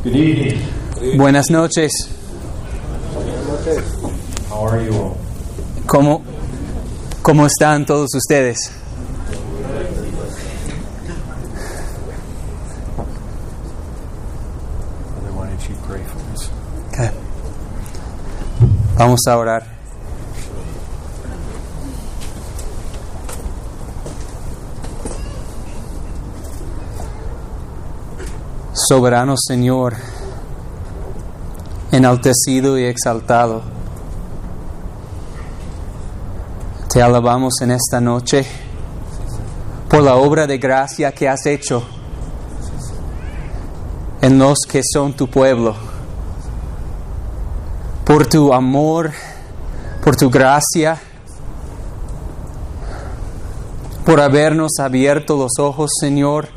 Good evening. Buenas noches. How are you all? ¿Cómo están todos ustedes? Why don't you pray for us? Okay. Vamos a orar. Soberano Señor, enaltecido y exaltado, te alabamos en esta noche por la obra de gracia que has hecho en los que son tu pueblo, por tu amor, por tu gracia, por habernos abierto los ojos, Señor,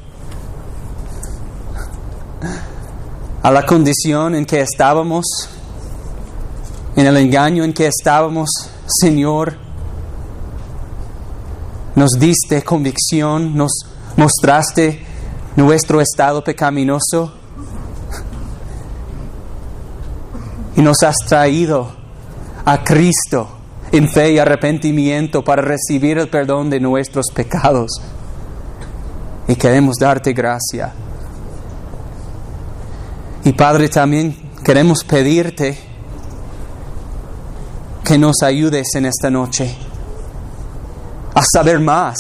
a la condición en que estábamos, en el engaño en que estábamos, Señor. Nos diste convicción, nos mostraste nuestro estado pecaminoso y nos has traído a Cristo en fe y arrepentimiento para recibir el perdón de nuestros pecados. Y queremos darte gracia. Y Padre, también queremos pedirte que nos ayudes en esta noche a saber más,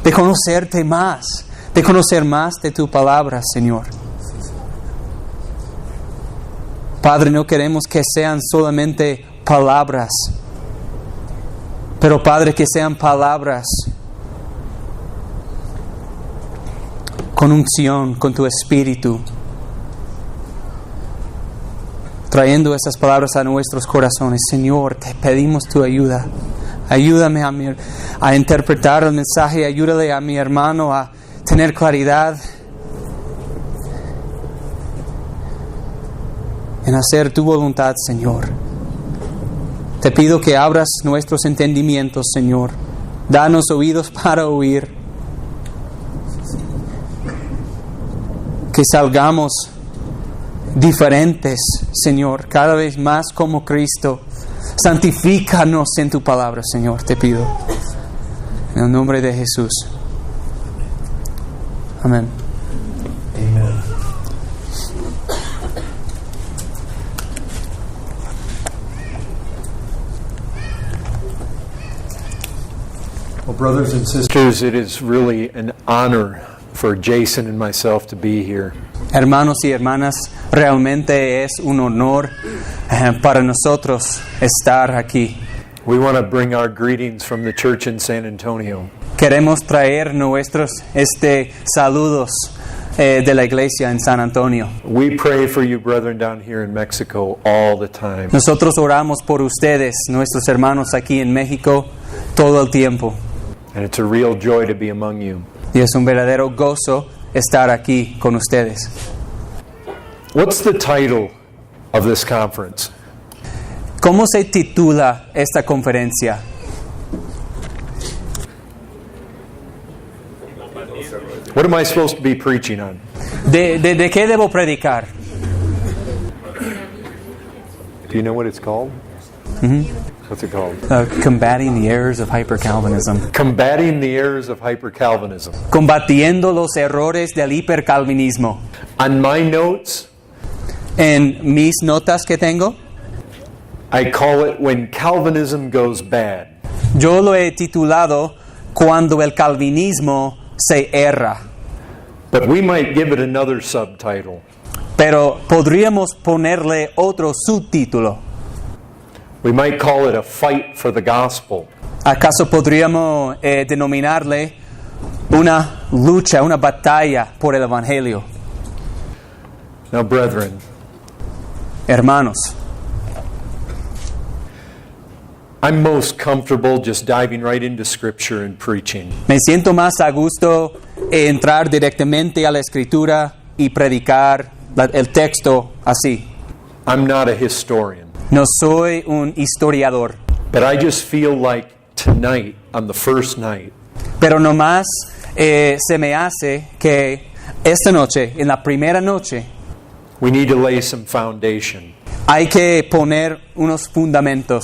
de conocerte más, de conocer más de tu palabra, Señor. Padre, no queremos que sean solamente palabras, pero Padre, que sean palabras con unción, con tu Espíritu, trayendo esas palabras a nuestros corazones. Señor, te pedimos tu ayuda. Ayúdame a interpretar el mensaje. Ayúdale a mi hermano a tener claridad en hacer tu voluntad, Señor. Te pido que abras nuestros entendimientos, Señor. Danos oídos para oír. Que salgamos diferentes, Señor, cada vez más como Cristo. Santifícanos en tu palabra, Señor, te pido. En el nombre de Jesús. Amén. Amen. Well, brothers and sisters, it is really an honor for Jason and myself to be here. Hermanos y hermanas, realmente es un honor para nosotros estar aquí. We want to bring our greetings from the church in San Antonio. Queremos traer nuestros saludos de la iglesia en San Antonio. We pray for you brethren down here in Mexico all the time. Nosotros oramos por ustedes, nuestros hermanos aquí en México, todo el tiempo. And it's a real joy to be among you. Y es un verdadero gozo estar aquí con ustedes. What's the title of this conference? ¿Cómo se titula esta conferencia? What am I supposed to be preaching on? ¿De qué debo predicar? Do you know what it's called? Mm-hmm. What's it called? Combating the errors of hyper-Calvinism. Combating the errors of hyper-Calvinism. Combatiendo los errores del hipercalvinismo. On my notes, En mis notas que tengo, I call it When Calvinism Goes Bad. yo lo he titulado Cuando el calvinismo se erra. But we might give it another subtitle. Pero podríamos ponerle otro subtítulo. We might call it A Fight for the Gospel. ¿Acaso podríamos denominarle una lucha, una batalla por el Evangelio? Now, brethren, Hermanos, I'm most comfortable just diving right into Scripture and preaching. me siento más a gusto entrar directamente a la Escritura y predicar el texto así. I'm not a historian, No soy un historiador, but I just feel like tonight, on the first night, pero nomás se me hace que esta noche, en la primera noche, We need to lay some foundation. Hay que poner unos fundamentos.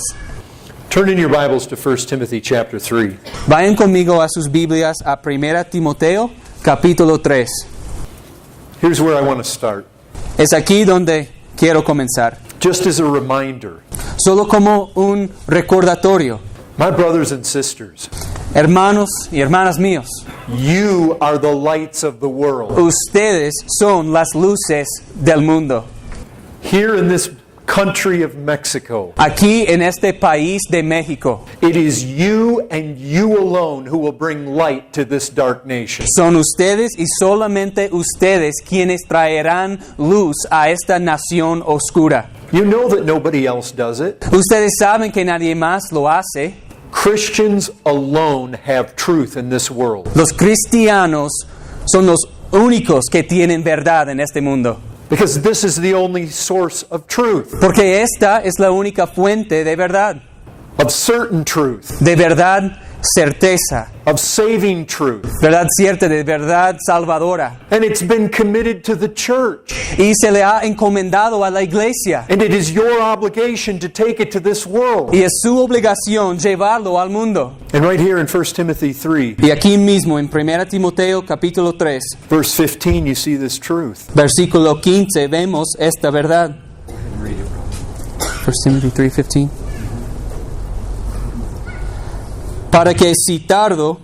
Turn in your Bibles to 1 Timothy chapter 3. Vayan conmigo a sus Biblias a 1 Timoteo, capítulo 3. Here's where I want to start. Es aquí donde quiero comenzar. Just as a reminder, Solo como un recordatorio. my brothers and sisters, Hermanos y hermanas míos, you are the lights of the world. ustedes son las luces del mundo. Here in this country of Mexico, Aquí en este país de México, it is you and you alone who will bring light to this dark nation. son ustedes y solamente ustedes quienes traerán luz a esta nación oscura. You know that nobody else does it. Ustedes saben que nadie más lo hace. Christians alone have truth in this world. Los cristianos son los únicos que tienen verdad en este mundo. Because this is the only source of truth, Porque esta es la única fuente de verdad. of certain truth, De verdad certeza. of saving truth. Verdad cierta, de verdad salvadora. And it's been committed to the church. Y se le ha encomendado a la iglesia. And it is your obligation to take it to this world. Y es su obligación llevarlo al mundo. And right here in 1 Timothy 3, Y aquí mismo en 1 Timoteo capítulo 3, verse 15, you see this truth. versículo 15, vemos esta verdad. 1 Timothy 3:15. Para que si tardo,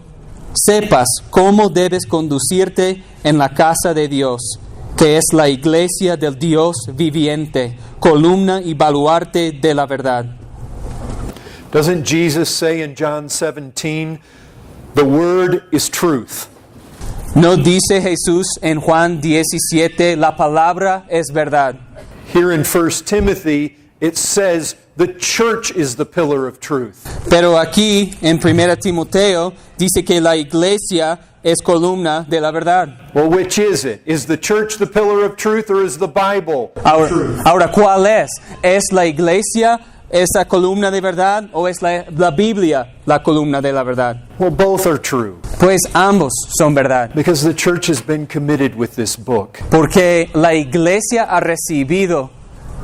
sepas cómo debes conducirte en la casa de Dios, que es la iglesia del Dios viviente, columna y baluarte de la verdad. Doesn't Jesus say in John 17, the word is truth? ¿No dice Jesús en Juan 17, la palabra es verdad? Here in 1 Timothy, it says the church is the pillar of truth. Pero aquí en 1 Timoteo dice que la iglesia es columna de la verdad. Well, which is it? Is the church the pillar of truth or is the Bible truth? Ahora, ¿cuál es? ¿Es la iglesia esa columna de verdad o es la Biblia la columna de la verdad? Well, both are true Pues ambos son verdad. because the church has been committed with this book. Porque la iglesia ha recibido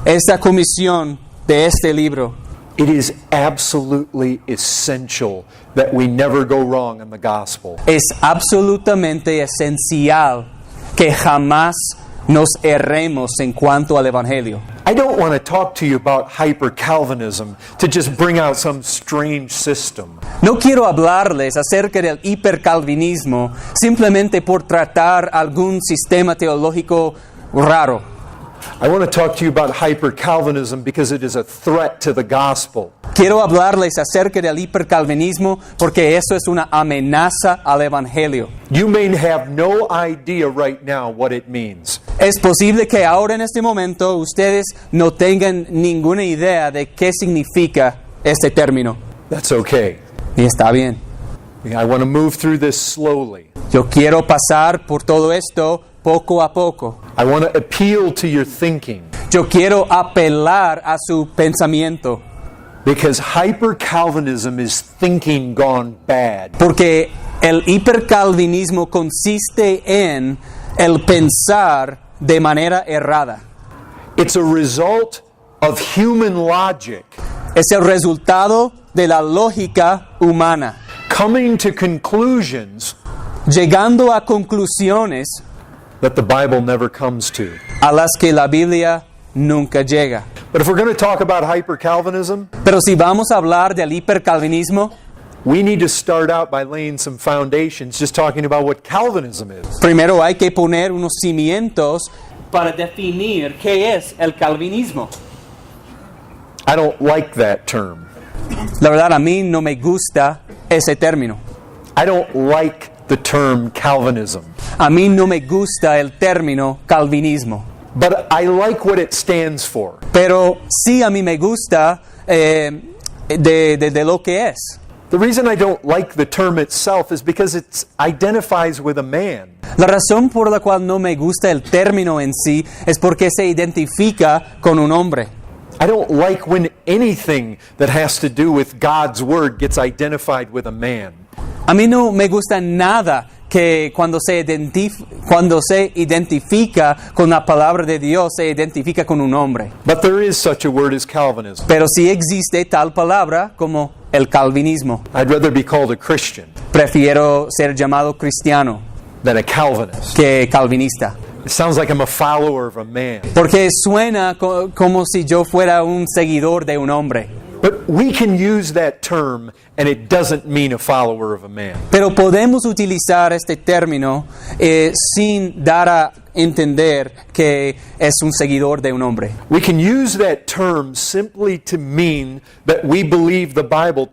esta comisión de este libro. It is absolutely essential that we never go wrong in the gospel. Es absolutamente esencial que jamás nos erremos en cuanto al Evangelio. I don't want to talk to you about hyper-Calvinism to just bring out some strange system. No quiero hablarles acerca del hipercalvinismo simplemente por tratar algún sistema teológico raro. I want to talk to you about hyper-Calvinism because it is a threat to the gospel. Quiero hablarles acerca del hipercalvinismo porque eso es una amenaza al Evangelio. You may have no idea right now what it means. Es posible que ahora en este momento ustedes no tengan ninguna idea de qué significa este término. That's okay. Y está bien. I want to move through this slowly. Yo quiero pasar por todo esto poco a poco. I want to appeal to your thinking Yo quiero apelar a su pensamiento. because hyper-Calvinism is thinking gone bad. Porque el hipercalvinismo consiste en el pensar de manera errada. It's a result of human logic Es el resultado de la lógica humana, coming to conclusions llegando a conclusiones that the Bible never comes to. a las que la Biblia nunca llega. But if we're going to talk about hyper-Calvinism, Pero si vamos a hablar del hipercalvinismo, we need to start out by laying some foundations, just talking about what Calvinism is. primero hay que poner unos cimientos para definir qué es el calvinismo. I don't like that term. La verdad, a mí no me gusta ese término. I don't like the term Calvinism. A mí no me gusta el término calvinismo. But I like what it stands for. Pero sí a mí me gusta de lo que es. The reason I don't like the term itself is because it identifies with a man. La razón por la cual no me gusta el término en sí es porque se identifica con un hombre. I don't like when anything that has to do with God's Word gets identified with a man. A mí no me gusta nada que que cuando se identifica con la palabra de Dios, se identifica con un hombre. But there is such a word as Calvinism. Pero sí existe tal palabra como el calvinismo. I'd rather be called a Christian Prefiero ser llamado cristiano than a Calvinist. que calvinista. It sounds like I'm a follower of a man. Porque suena como si yo fuera un seguidor de un hombre. But we can use that term and it doesn't mean a follower of a man. Pero podemos utilizar este término sin dar a entender que es un seguidor de un hombre. We can use that term simply to mean that we believe the Bible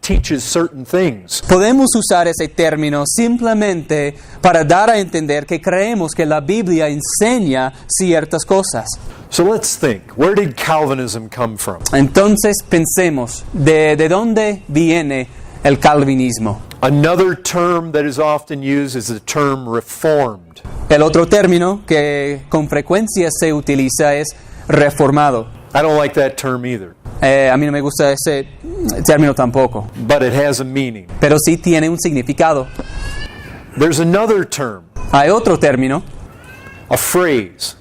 teaches certain things. Podemos usar ese término simplemente para dar a entender que creemos que la Biblia enseña ciertas cosas. So let's think, where did Calvinism come from? Entonces pensemos, ¿de dónde viene el calvinismo? Another term that is often used is the term reformed. El otro término que con frecuencia se utiliza es reformado. I don't like that term either, A mí no me gusta ese término tampoco, but it has a meaning. pero sí tiene un significado. There's another term, Hay otro término, a phrase,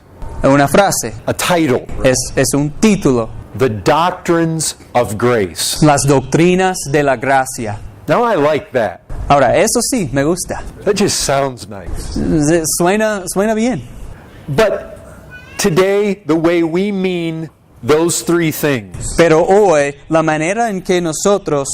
una frase, a title, es un título, the doctrines of grace. las doctrinas de la gracia. Now I like that. Ahora, eso sí, me gusta. That just sounds nice. Suena bien. But today, the way we mean those three things, Pero hoy, la manera en que nosotros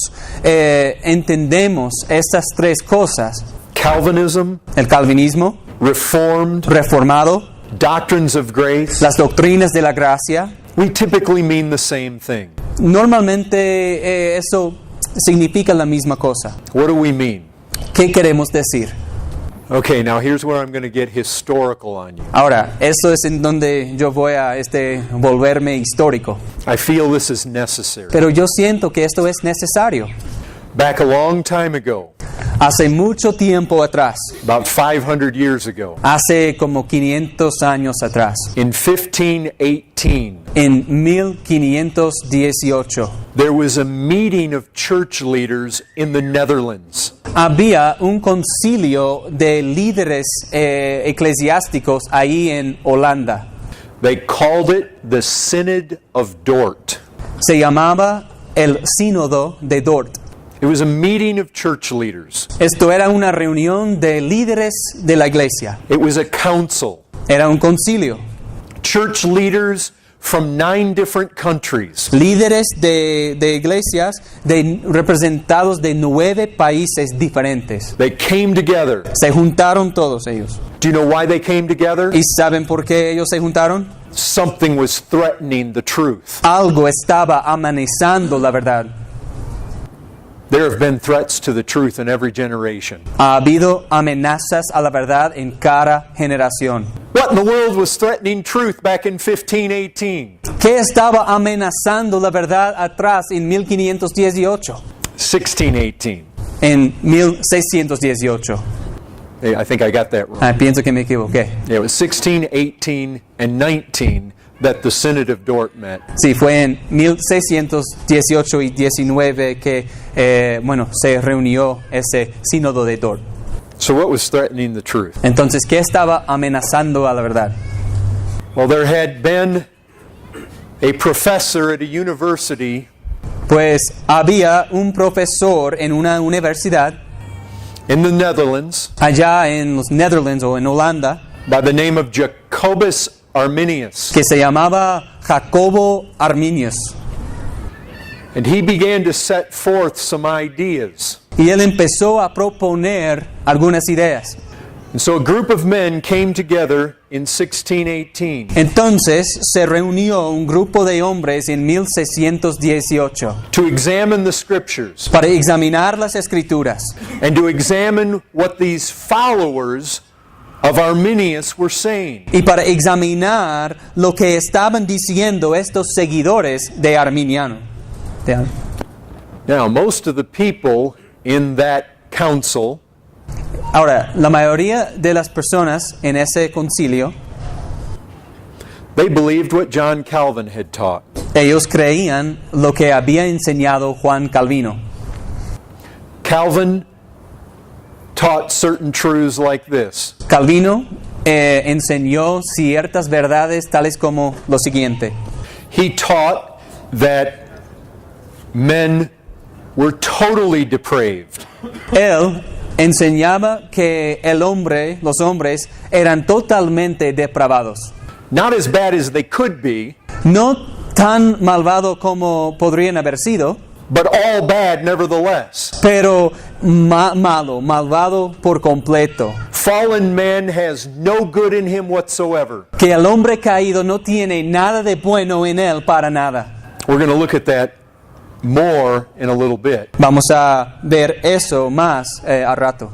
entendemos estas tres cosas, Calvinism, el calvinismo, Reformed, reformado, doctrines of grace, las doctrinas de la gracia, we typically mean the same thing. normalmente eso significa la misma cosa. What do we mean? ¿Qué queremos decir? Okay, now here's where I'm going to get historical on you. Ahora, eso es en donde yo voy a volverme histórico. I feel this is necessary. Pero yo siento que esto es necesario. Back a long time ago, Hace mucho tiempo atrás, about 500 years ago, hace como 500 años atrás, in 1518, en 1518, there was a meeting of church leaders in the Netherlands. había un concilio de líderes eclesiásticos ahí en Holanda. They called it the Synod of Dort. Se llamaba el Sínodo de Dort. It was a meeting of church leaders. Esto era una reunión de líderes de la iglesia. It was a council. Era un concilio. Church leaders from 9 different countries. Líderes de iglesias representados de 9 países diferentes. They came together. Se juntaron todos ellos. Do you know why they came together? ¿Y saben por qué ellos se juntaron? Something was threatening the truth. Algo estaba amenazando la verdad. There have been threats to the truth in every generation. Ha habido amenazas a la verdad en cada generación. What in the world was threatening truth back in 1518? ¿Qué estaba amenazando la verdad atrás en 1518? 1618. En 1618. Hey, I think I got that wrong. Pienso que me equivoqué. Yeah, it was 16, 18, and 19 that the Synod of Dort met. Sí, fue en 1618 y 19 que se reunió ese sínodo de Dort. So what was threatening the truth? Entonces, ¿qué estaba amenazando a la verdad? Well, there had been a professor at a university Pues había un profesor en una universidad in the Netherlands allá en los Netherlands o en Holanda by the name of Jacobus Arminius. que se llamaba Jacobo Arminius. And he began to set forth some ideas. Y él empezó a proponer algunas ideas. And so a group of men came together in 1618 Entonces se reunió un grupo de hombres en 1618 to examine the scriptures para examinar las escrituras and to examine what these followers of Arminius were saying. y para examinar lo que estaban diciendo estos seguidores de Arminiano. Now, most of the people in that council Ahora, la mayoría de las personas en ese concilio, they believed what John Calvin had taught. ellos creían lo que había enseñado Juan Calvino. Calvin taught certain truths like this. Calvino enseñó ciertas verdades tales como lo siguiente. He taught that men were totally depraved. Él enseñaba que los hombres eran totalmente depravados. Not as bad as they could be, No tan malvado como podrían haber sido, but all bad nevertheless. pero malvado por completo. Fallen man has no good in him whatsoever. Que el hombre caído no tiene nada de bueno en él para nada. We're going to look at that more in a little bit. Vamos a ver eso más a rato.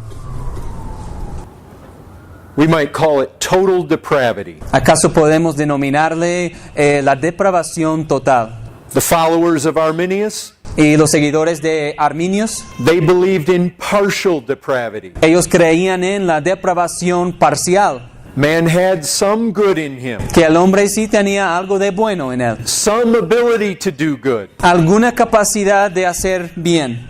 We might call it total depravity. ¿Acaso podemos denominarle la depravación total? The followers of Arminius, Y los seguidores de Arminios, they believed in partial depravity. ellos creían en la depravación parcial, Man had some good in him, que el hombre sí tenía algo de bueno en él, some ability to do good. alguna capacidad de hacer bien.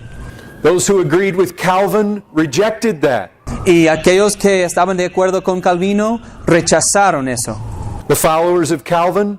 Those who agreed with Calvin rejected that. Y aquellos que estaban de acuerdo con Calvino rechazaron eso. The followers of Calvin,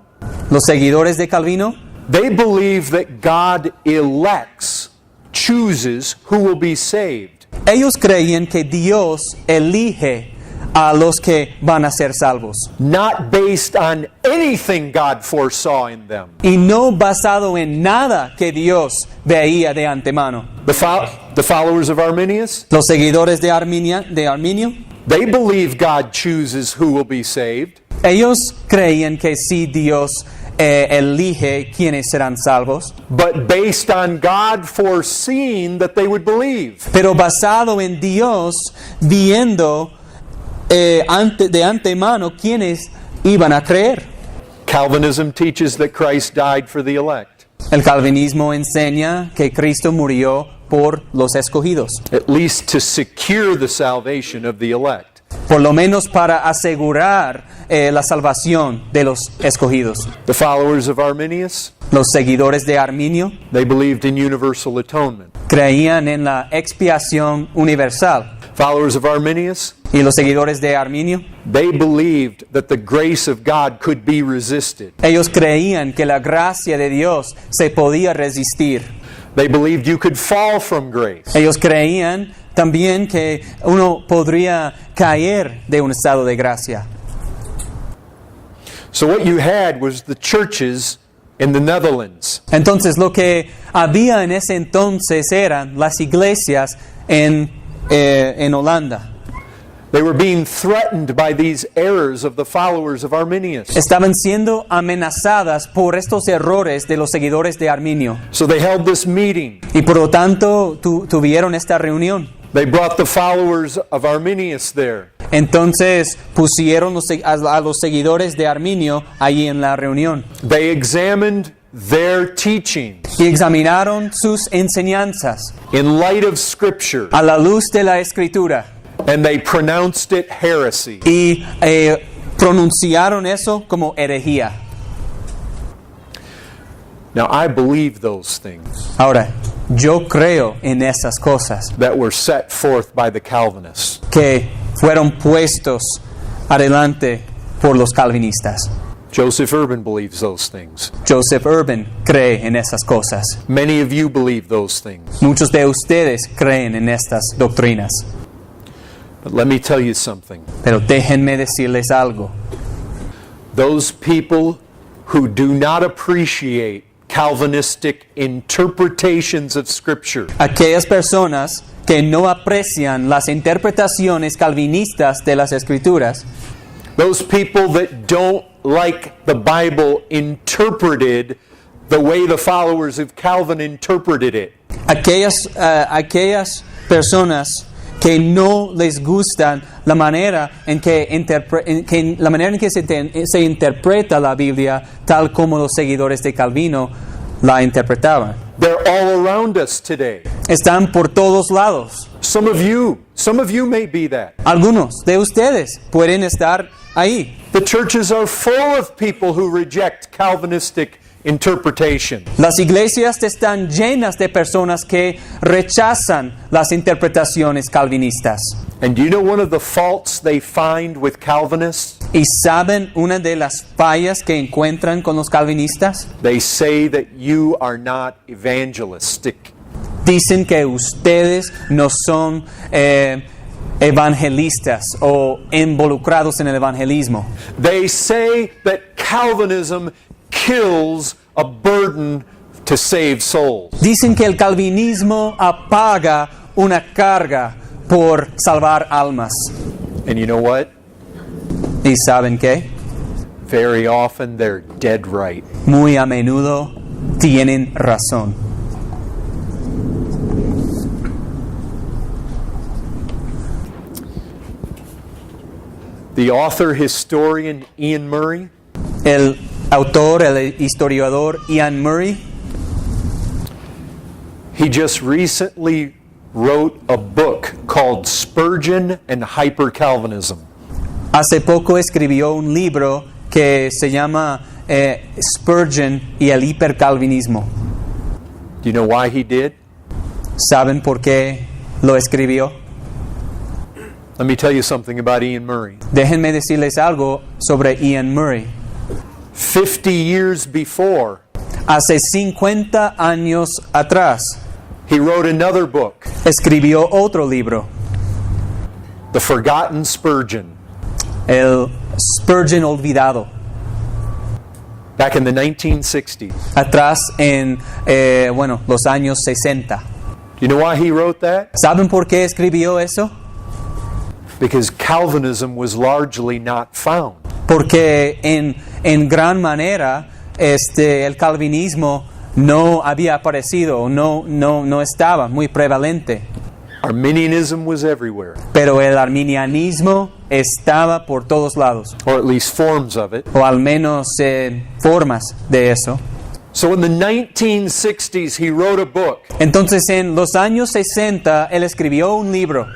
Los seguidores de Calvino, they believe that God elects, chooses who will be saved. ellos creían que Dios elige a los que van a ser salvos. Not based on anything God foresaw in them. Y no basado en nada que Dios veía de antemano. The followers of Arminius, Los seguidores de Arminio, they believe God chooses who will be saved, ellos creían que sí Dios elige quienes serán salvos, but based on God foreseeing that they would believe. pero basado en Dios viendo de antemano quienes iban a creer. Calvinism teaches that Christ died for the elect, El calvinismo enseña que Cristo murió por los escogidos, at least to secure the salvation of the elect. por lo menos para asegurar la salvación de los escogidos. The followers of Arminius, Los seguidores de Arminio they believed in universal atonement. creían en la expiación universal. Followers of Arminius, Y los seguidores de Arminio, they believed that the grace of God could be resisted. ellos creían que la gracia de Dios se podía resistir. They believed you could fall from grace. Ellos creían también que uno podría caer de un estado de gracia. So what you had was the churches in the Netherlands. Entonces lo que había en ese entonces eran las iglesias en Holanda. They were being threatened by these errors of the followers of Arminius. Estaban siendo amenazadas por estos errores de los seguidores de Arminio. So they held this meeting. Y por lo tanto tuvieron esta reunión. They brought the followers of Arminius there. Entonces pusieron a los seguidores de Arminio allí en la reunión. They examined their teaching Y examinaron sus enseñanzas in light of Scripture, a la luz de la Escritura. and they pronounced it heresy. Y pronunciaron eso como herejía. Now, I believe those things Ahora, yo creo en esas cosas that were set forth by the Calvinists. que fueron puestos adelante por los calvinistas. Joseph Urban believes those things. Joseph Urban cree en esas cosas. Many of you believe those things. Muchos de ustedes creen en estas doctrinas. But let me tell you something. Pero déjenme decirles algo. Those people who do not appreciate Calvinistic interpretations of Scripture, Aquellas personas que no aprecian las interpretaciones calvinistas de las Escrituras, those people that don't like the Bible interpreted the way the followers of Calvin interpreted it, aquellas personas que no les gustan la manera en que, se interpreta la Biblia tal como los seguidores de Calvino la interpretaban. they're all around us today. Están por todos lados. Some of you may be that. Algunos de ustedes pueden estar ahí. The churches are full of people who reject Calvinistic interpretation. Las iglesias están llenas de personas que rechazan las interpretaciones calvinistas. And do you know one of the faults they find with Calvinists? ¿Y saben una de las fallas que encuentran con los calvinistas? They say that you are not evangelistic. Dicen que ustedes no son evangelistas o involucrados en el evangelismo. They say that Calvinism kills a burden to save souls. Dicen que el calvinismo apaga una carga por salvar almas. And you know what? ¿Y saben qué? Very often they're dead right. Muy a menudo tienen razón. The author historian Ian Murray, El autor, el historiador Ian Murray, he just recently wrote a book called Spurgeon and Hyper-Calvinism. hace poco escribió un libro que se llama Spurgeon y el hipercalvinismo. Do you know why he did? ¿Saben por qué lo escribió? Let me tell you something about Ian Murray. Déjenme decirles algo sobre Ian Murray. 50 years before, Hace 50 años atrás, he wrote another book, escribió otro libro, The Forgotten Spurgeon, el Spurgeon olvidado, back in the 1960s. atrás en, los años 60. Do you know why he wrote that? ¿Saben por qué escribió eso? Because Calvinism was largely not found. Porque en gran manera el calvinismo no había aparecido, no estaba muy prevalente. Arminianism was everywhere, Pero el arminianismo estaba por todos lados, or at least forms of it. o al menos formas de eso. So in the 1960s, he wrote a book Entonces en los años 60 él escribió un libro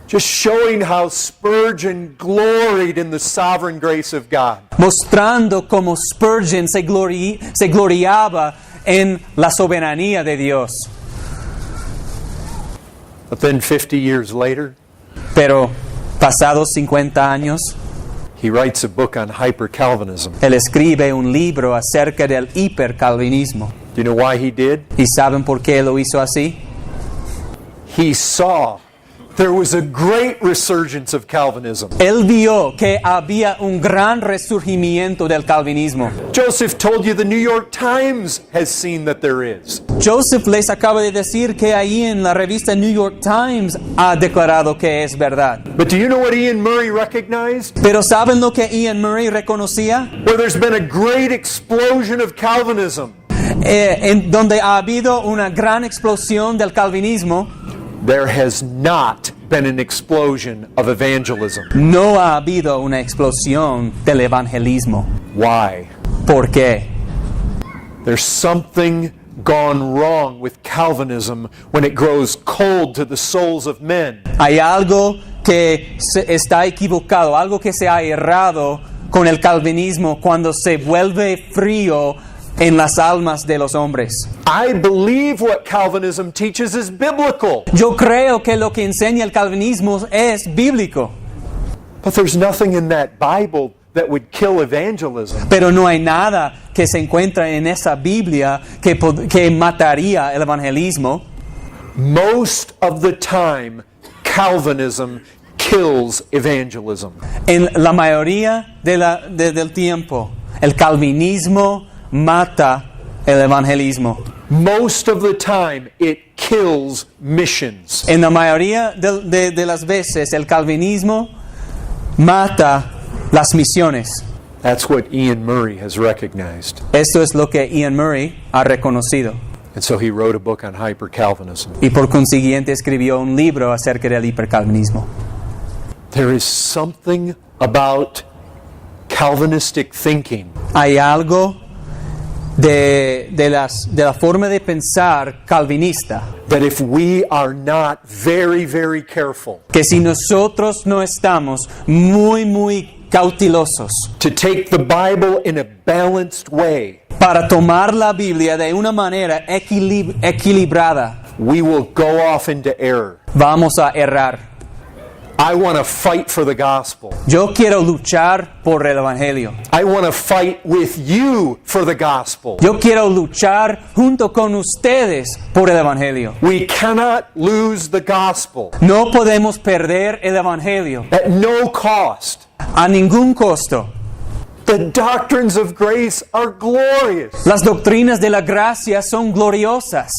just showing how Spurgeon gloried in the sovereign grace of God. mostrando cómo Spurgeon se gloriaba en la soberanía de Dios. But then 50 years later, Pero pasados 50 años, he writes a book on hyper-Calvinism. él escribe un libro acerca del hipercalvinismo. Do you know why he did? ¿Y saben por qué lo hizo así? He saw there was a great resurgence of Calvinism. Él vio que había un gran resurgimiento del calvinismo. Joseph told you the New York Times has seen that there is. Joseph les acaba de decir que ahí en la revista New York Times ha declarado que es verdad. But do you know what Ian Murray recognized? Pero ¿saben lo que Ian Murray reconocía? Where there's been a great explosion of Calvinism. En donde ha habido una gran explosión del calvinismo, There has not been an explosion of evangelism. no ha habido una explosión del evangelismo. Why? ¿Por qué? There's something gone wrong with Calvinism when it grows cold to the souls of men. Hay algo que está equivocado, algo que se ha errado con el calvinismo cuando se vuelve frío en las almas de los hombres. I believe what Calvinism teaches is biblical, Yo creo que lo que enseña el calvinismo es bíblico, but there's nothing in that Bible that would kill evangelism. pero no hay nada que se encuentra en esa Biblia que mataría el evangelismo. Most of the time, Calvinism kills evangelism. En la mayoría del tiempo, el calvinismo mata el evangelismo. Most of the time, it kills missions. En la mayoría de las veces, el calvinismo mata las misiones. That's what Ian Murray has recognized. Esto es lo que Ian Murray ha reconocido. And so he wrote a book on hyper-Calvinism. Y por consiguiente escribió un libro acerca del hipercalvinismo. There is something about Calvinistic thinking Hay algo de la forma de pensar calvinista that if we are not very, very careful que si nosotros no estamos muy cautelosos to take the Bible in a balanced way, para tomar la Biblia de una manera equilibrada, we will go off into error. vamos a errar. I want to fight for the gospel. Yo quiero luchar por el Evangelio. I want to fight with you for the gospel. Yo quiero luchar junto con ustedes por el Evangelio. We cannot lose the gospel No podemos perder el Evangelio at no cost. a ningún costo. The doctrines of grace are glorious. Las doctrinas de la gracia son gloriosas.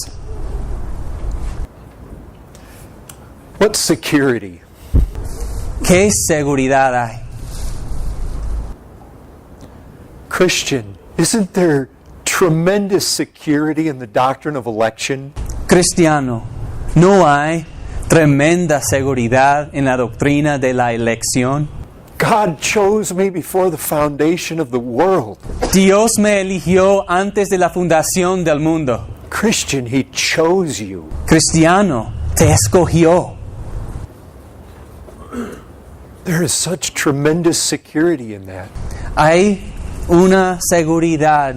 What security? ¿Qué seguridad hay? Christian, isn't there tremendous security in the doctrine of election? Cristiano, ¿no hay tremenda seguridad en la doctrina de la elección? God chose me before the foundation of the world. Dios me eligió antes de la fundación del mundo. Christian, He chose you. Cristiano, te escogió. There is such tremendous security in that. Hay una seguridad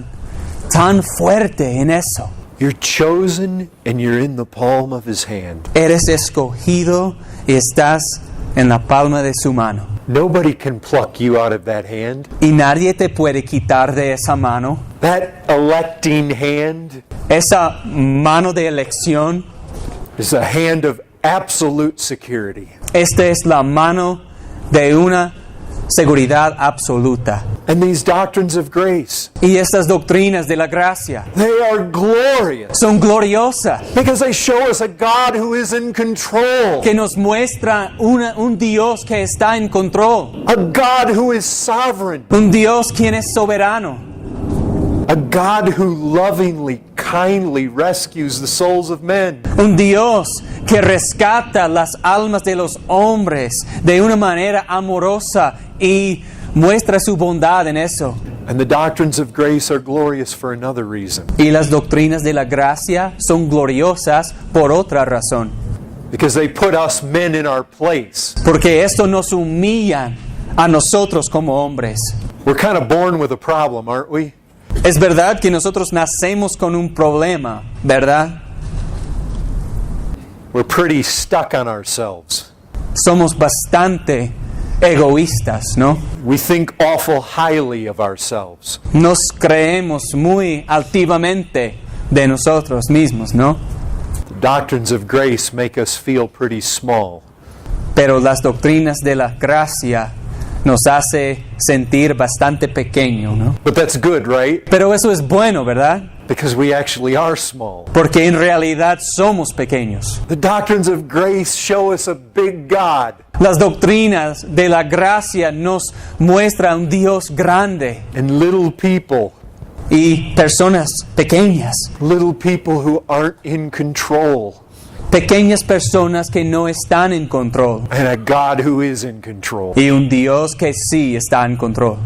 tan fuerte en eso. You're chosen and you're in the palm of His hand. Eres escogido y estás en la palma de su mano. Nobody can pluck you out of that hand. Y nadie te puede quitar de esa mano. That electing hand Esa mano de elección, is a hand of absolute security. esta es la mano de una seguridad absoluta. And these doctrines of grace, Y estas doctrinas de la gracia they are glorious son gloriosas, because they show us a God who is in control, que nos muestra un Dios que está en control, a God who is sovereign, un Dios quien es soberano, a God who lovingly, kindly rescues the souls of men. un Dios que rescata las almas de los hombres de una manera amorosa y muestra su bondad en eso. And the doctrines of grace are glorious for another reason, Y las doctrinas de la gracia son gloriosas por otra razón, because they put us men in our place. porque esto nos humilla a nosotros como hombres. We're kind of born with a problem, aren't we? Es verdad que nosotros nacemos con un problema, ¿verdad? We're pretty stuck on ourselves. Somos bastante egoístas, ¿no? We think awful highly of ourselves. Nos creemos muy altivamente de nosotros mismos, ¿no? The doctrines of grace make us feel pretty small. Pero las doctrinas de la gracia nos hace sentir bastante pequeño, ¿no? But that's good, right? Pero eso es bueno, ¿verdad? Because we actually are small. Porque en realidad somos pequeños. The doctrines of grace show us a big God Las doctrinas de la gracia nos muestran un Dios grande and little people y personas pequeñas. who aren't in control, Pequeñas personas que no están en control. and a God who is in control. Y un Dios que sí está en control.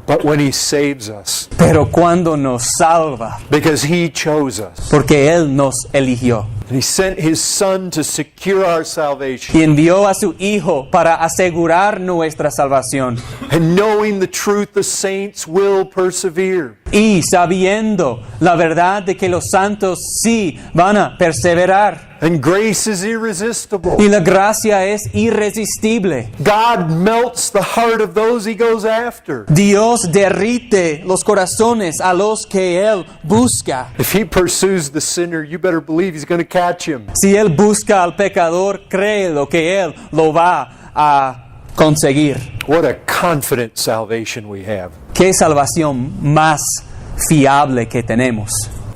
But when He saves us, Pero cuando nos salva, because He chose us, porque Él nos eligió and He sent His Son to secure our salvation, y envió a su Hijo para asegurar nuestra salvación, and knowing the truth, the saints will persevere. y sabiendo la verdad de que los santos sí van a perseverar, And grace is irresistible. y la gracia es irresistible. God melts the heart of those He goes after. Dios derrite los corazones a los que Él busca. If He pursues the sinner, you better believe He's going to catch him. Si Él busca al pecador, créelo que Él lo va a conseguir. What a confident salvation we have. Qué salvación más fiable que tenemos.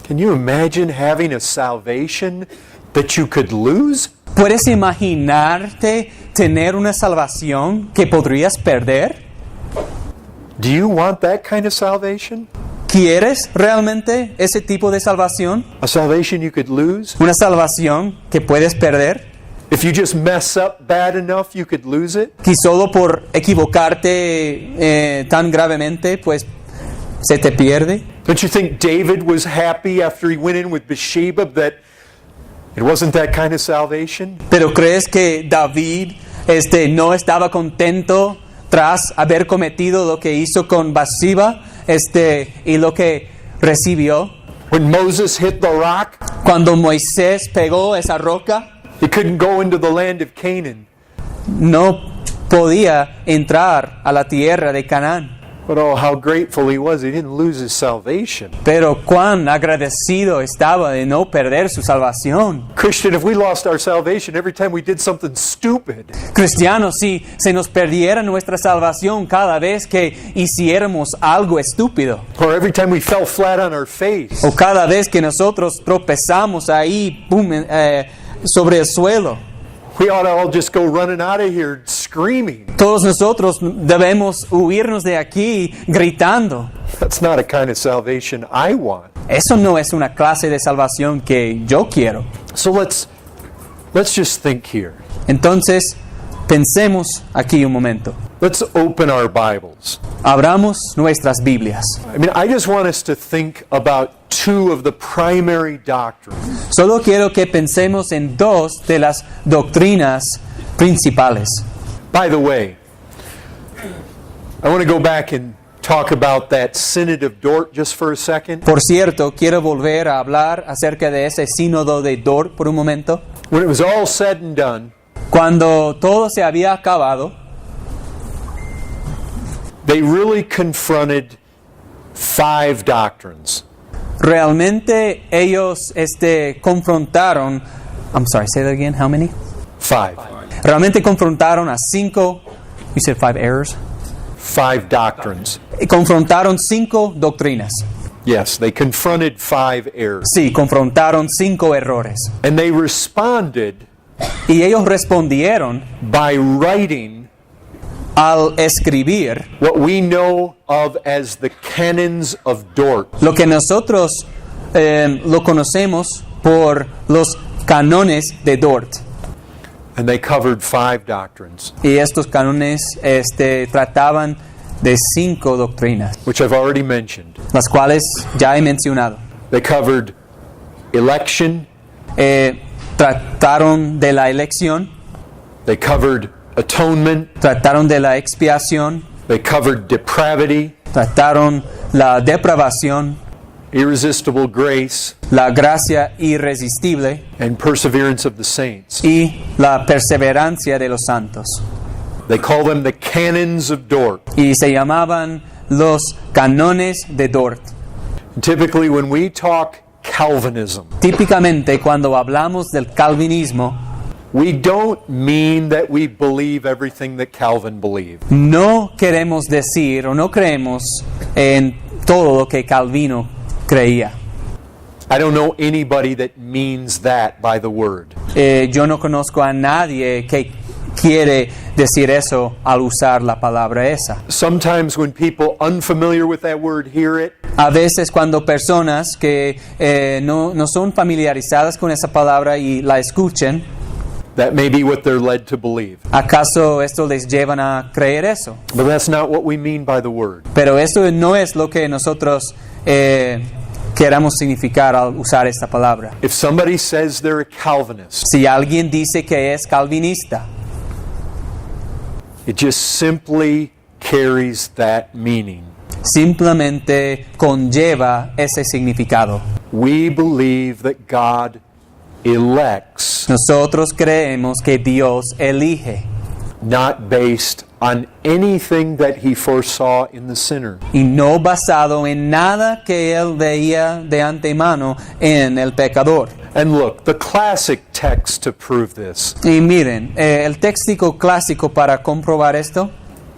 Can you imagine having a salvation that you could lose? ¿Puedes imaginarte tener una salvación que podrías perder? Do you want that kind of salvation? ¿Quieres realmente ese tipo de salvación? A salvation you could lose? ¿Una salvación que puedes perder? If you just mess up bad enough, you could lose it? Que solo por equivocarte tan gravemente, pues se te pierde. Don't you think David was happy after he went in with Bathsheba that it wasn't that kind of salvation? Pero ¿crees que David no estaba contento tras haber cometido lo que hizo con Bathsheba y lo que recibió? When Moses hit the rock, Cuando Moisés pegó esa roca, he couldn't go into the land of Canaan no podía entrar a la tierra de Canaán. But oh, how grateful he was. He didn't lose his salvation. Pero cuán agradecido estaba de no perder su salvación. Christian, if we lost our salvation every time we did something stupid, Cristianos, si se nos perdiera nuestra salvación cada vez que hiciéramos algo estúpido, or every time we fell flat on our face, o cada vez que nosotros tropezamos ahí sobre el suelo, we ought to all just go running out of here screaming. todos nosotros debemos huirnos de aquí gritando. That's not a kind of salvation I want. Eso no es una clase de salvación que yo quiero. So let's just think here. Entonces, pensemos aquí un momento. Let's open our Bibles. Abramos nuestras Biblias. I mean, I just want us to think about two of the primary doctrines. Solo quiero que pensemos en dos de las doctrinas principales. By the way, I want to go back and talk about that Synod of Dort just for a second. Por cierto, quiero volver a hablar acerca de ese sínodo de Dort por un momento. When it was all said and done, Cuando todo se había acabado, they really confronted 5 doctrines. realmente ellos confrontaron. I'm sorry, say that again. How many? 5. Realmente confrontaron a 5. You said 5 errors. 5 doctrines. Confrontaron 5 doctrinas. Yes, they confronted 5 errors. Sí, confrontaron 5 errores. And they responded Y ellos respondieron by writing al escribir what we know of as the canons of Dort. lo que nosotros lo conocemos por los cánones de Dort. And they covered 5 doctrines, Y estos cánones trataban de 5 doctrinas, which I've already mentioned. las cuales ya he mencionado. They covered election, Trataron de la elección, they covered atonement, trataron de la expiación, they covered depravity, trataron la depravación, irresistible grace, la gracia irresistible and perseverance of the saints. y la perseverancia de los santos. They call them the canons of Dort. Y se llamaban los cánones de Dort. Typically, when we talk Calvinism, Típicamente cuando hablamos del calvinismo, we don't mean that we believe everything that Calvin believed. no queremos decir o no creemos en todo lo que Calvino creía. I don't know anybody that means that by the word. Yo no conozco a nadie que quiere decir eso al usar la palabra esa. Sometimes when people unfamiliar with that word hear it, A veces cuando personas que no son familiarizadas con esa palabra y la escuchen, that may be what they're led to believe. ¿acaso esto les llevan a creer eso? But that's not what we mean by the word. Pero esto no es lo que nosotros queramos significar al usar esta palabra. If somebody says they're a Calvinist, Si alguien dice que es calvinista, it just simply carries that meaning. simplemente conlleva ese significado. We believe that God elects, Nosotros creemos que Dios elige not based on anything that he foresaw in the sinner. y no basado en nada que Él veía de antemano en el pecador. And look, the classic text to prove this Y miren, el texto clásico para comprobar esto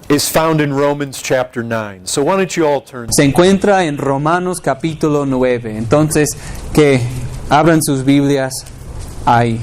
is found in Romans chapter 9. So why don't you all turn? se encuentra en Romanos capítulo 9. Entonces, que abran sus Biblias ahí.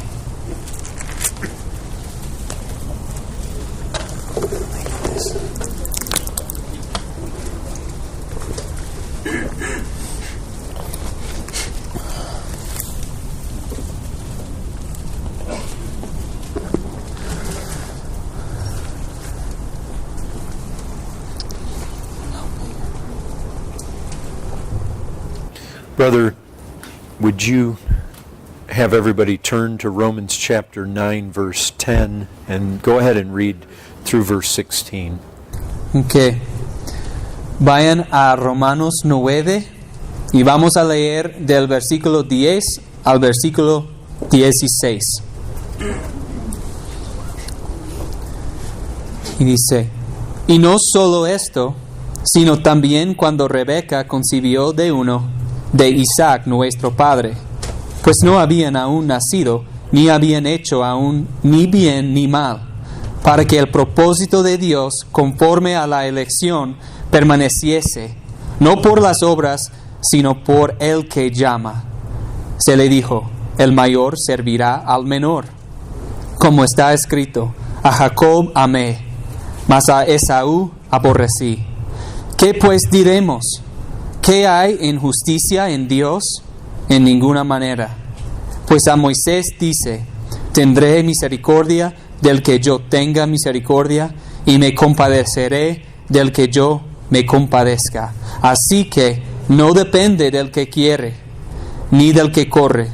Brother, would you have everybody turn to Romans chapter 9 verse 10 and go ahead and read through verse 16. Ok. Vayan a Romanos 9 y vamos a leer del versículo 10 al versículo 16. Y dice, y no solo esto, sino también cuando Rebeca concibió de uno, de Isaac nuestro padre, pues no habían aún nacido, ni habían hecho aún ni bien ni mal, para que el propósito de Dios, conforme a la elección, permaneciese, no por las obras, sino por el que llama. Se le dijo, el mayor servirá al menor. Como está escrito, a Jacob amé, mas a Esaú aborrecí. ¿Qué pues diremos? ¿Qué hay en justicia en Dios? En ninguna manera. Pues a Moisés dice, tendré misericordia del que yo tenga misericordia, y me compadeceré del que yo me compadezca. Así que no depende del que quiere, ni del que corre,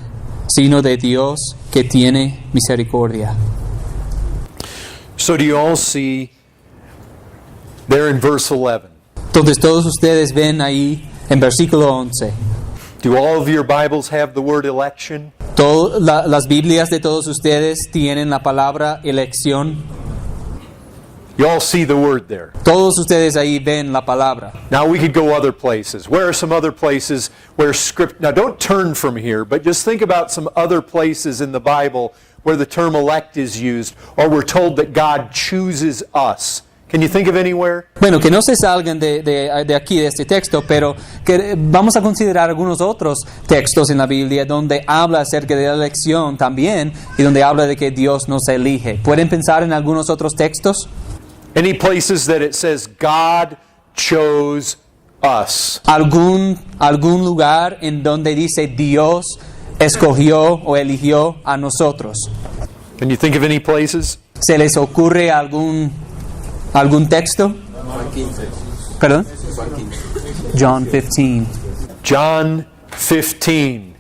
sino de Dios que tiene misericordia. So do you all see there in verse 11? Entonces todos ustedes ven ahí en versículo 11. Do all of your Bibles have the word election? Las Biblias de todos ustedes tienen la palabra elección. You all see the word there. Todos ustedes ahí ven la palabra. Now we could go other places. Where are some other places where script... Now don't turn from here, but just think about some other places in the Bible where the term elect is used, or we're told that God chooses us. Can you think of anywhere? Bueno, que no se salgan de aquí, de este texto, pero que vamos a considerar algunos otros textos en la Biblia donde habla acerca de la elección también y donde habla de que Dios nos elige. ¿Pueden pensar en algunos otros textos? Any places that it says God chose us? ¿Algún lugar en donde dice Dios escogió o eligió a nosotros? Can you think of any places? ¿Se les ocurre algún texto? ¿Perdón? John 15. John 15.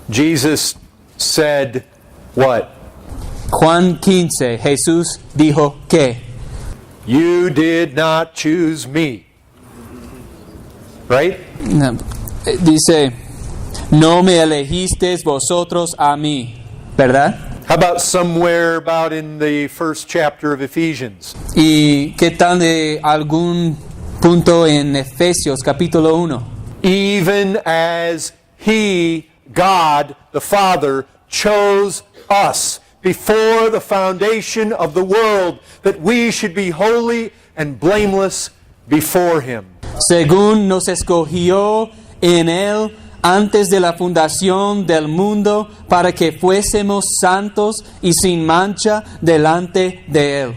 Jesus said what? Juan 15. Jesús dijo que You did not choose me. Right? dice, no me elegisteis vosotros a mí, ¿verdad? How about somewhere about in the first chapter of Ephesians? ¿Y qué tal de algún punto en Efesios capítulo 1? Even as He, God, the Father, chose us before the foundation of the world, that we should be holy and blameless before Him. Según nos escogió en Él antes de la fundación del mundo, para que fuésemos santos y sin mancha delante de Él.